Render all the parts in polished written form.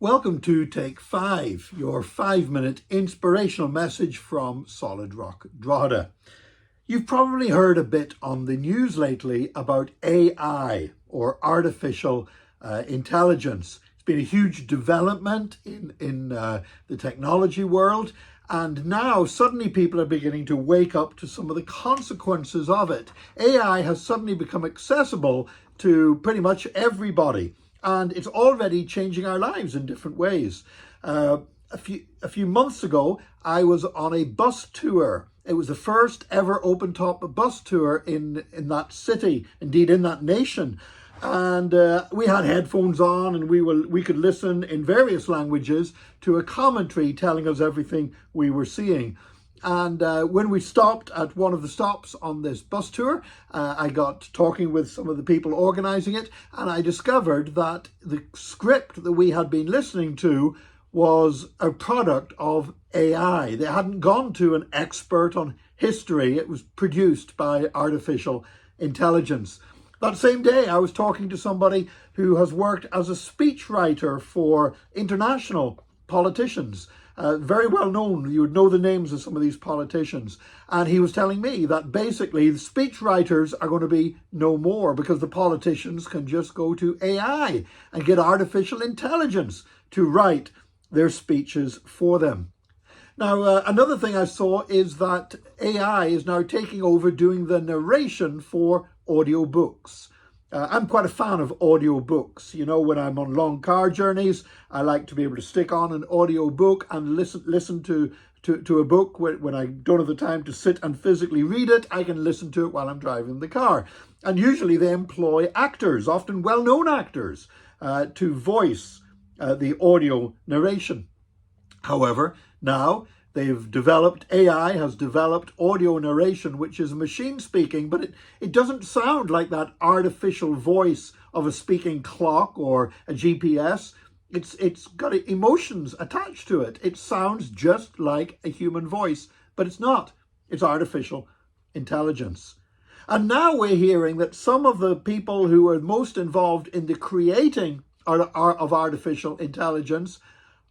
Welcome to Take 5, your 5-minute inspirational message from Solid Rock Drogheda. You've probably heard a bit on the news lately about AI, or artificial intelligence. It's been a huge development in the technology world, and now suddenly people are beginning to wake up to some of the consequences of it. AI has suddenly become accessible to pretty much everybody, and it's already changing our lives in different ways. A few months ago, I was on a bus tour. It was the first ever open-top bus tour in that city, indeed in that nation. And we had headphones on, and we could listen in various languages to a commentary telling us everything we were seeing. And when we stopped at one of the stops on this bus tour, I got talking with some of the people organizing it, and I discovered that the script that we had been listening to was a product of AI. They hadn't gone to an expert on history. It was produced by artificial intelligence. That same day, I was talking to somebody who has worked as a speechwriter for international politicians. Very well known. You would know the names of some of these politicians. And he was telling me that basically the speech writers are going to be no more because the politicians can just go to AI and get artificial intelligence to write their speeches for them. Now, another thing I saw is that AI is now taking over doing the narration for audiobooks. I'm quite a fan of audiobooks. You know, when I'm on long car journeys, I like to be able to stick on an audiobook and listen to a book. When I don't have the time to sit and physically read it, I can listen to it while I'm driving the car. And usually they employ actors, often well-known actors, to voice the audio narration. However, now AI has developed audio narration, which is machine speaking, but it doesn't sound like that artificial voice of a speaking clock or a GPS. It's got emotions attached to it. It sounds just like a human voice, but it's not. It's artificial intelligence. And now we're hearing that some of the people who are most involved in the creating of artificial intelligence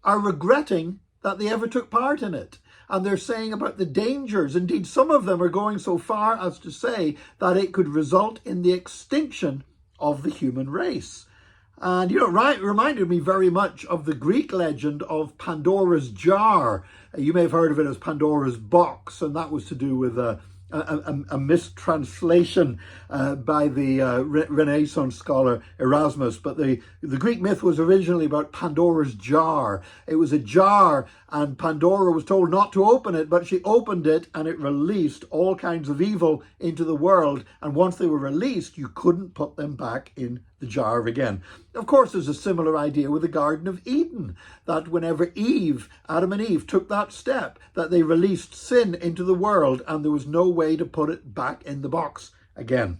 are regretting that they ever took part in it. And they're saying about the dangers. Indeed, some of them are going so far as to say that it could result in the extinction of the human race. And, it reminded me very much of the Greek legend of Pandora's jar. You may have heard of it as Pandora's box, and that was to do with a mistranslation by the Renaissance scholar Erasmus. But the Greek myth was originally about Pandora's jar. It was a jar, and Pandora was told not to open it, but she opened it, and it released all kinds of evil into the world. And once they were released, you couldn't put them back in the jar again. Of course, there's a similar idea with the Garden of Eden, that whenever Adam and Eve took that step, that they released sin into the world, and there was no way to put it back in the box again.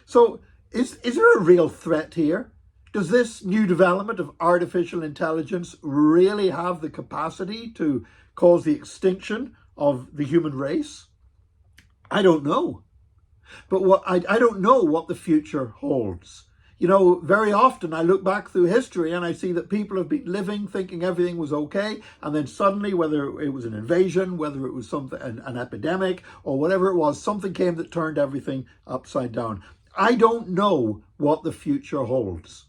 So is there a real threat here? Does this new development of artificial intelligence really have the capacity to cause the extinction of the human race? I don't know. But I don't know what the future holds. Very often I look back through history and I see that people have been living thinking everything was okay, and then suddenly, whether it was an invasion, whether it was an epidemic, or whatever it was, something came that turned everything upside down. I don't know what the future holds,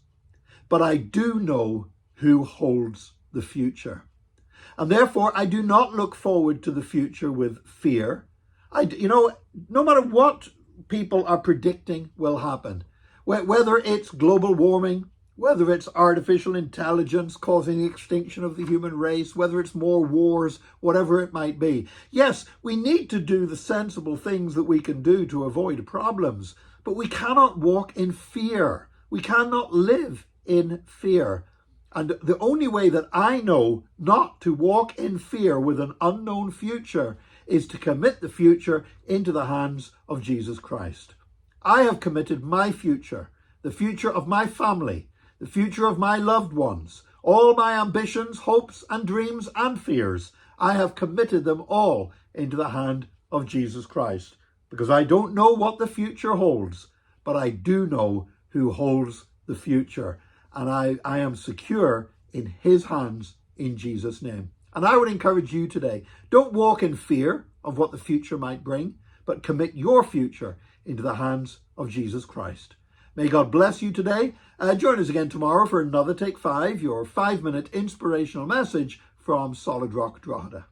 but I do know who holds the future. And therefore, I do not look forward to the future with fear. No matter what people are predicting will happen, whether it's global warming, whether it's artificial intelligence causing the extinction of the human race, whether it's more wars, whatever it might be. Yes, we need to do the sensible things that we can do to avoid problems, but we cannot walk in fear. We cannot live in fear. And the only way that I know not to walk in fear with an unknown future is to commit the future into the hands of Jesus Christ. I have committed my future, the future of my family, the future of my loved ones, all my ambitions, hopes and dreams and fears. I have committed them all into the hand of Jesus Christ, because I don't know what the future holds, but I do know who holds the future. And I am secure in his hands in Jesus' name. And I would encourage you today, don't walk in fear of what the future might bring, but commit your future into the hands of Jesus Christ. May God bless you today. Join us again tomorrow for another Take 5, your 5-minute inspirational message from Solid Rock Drogheda.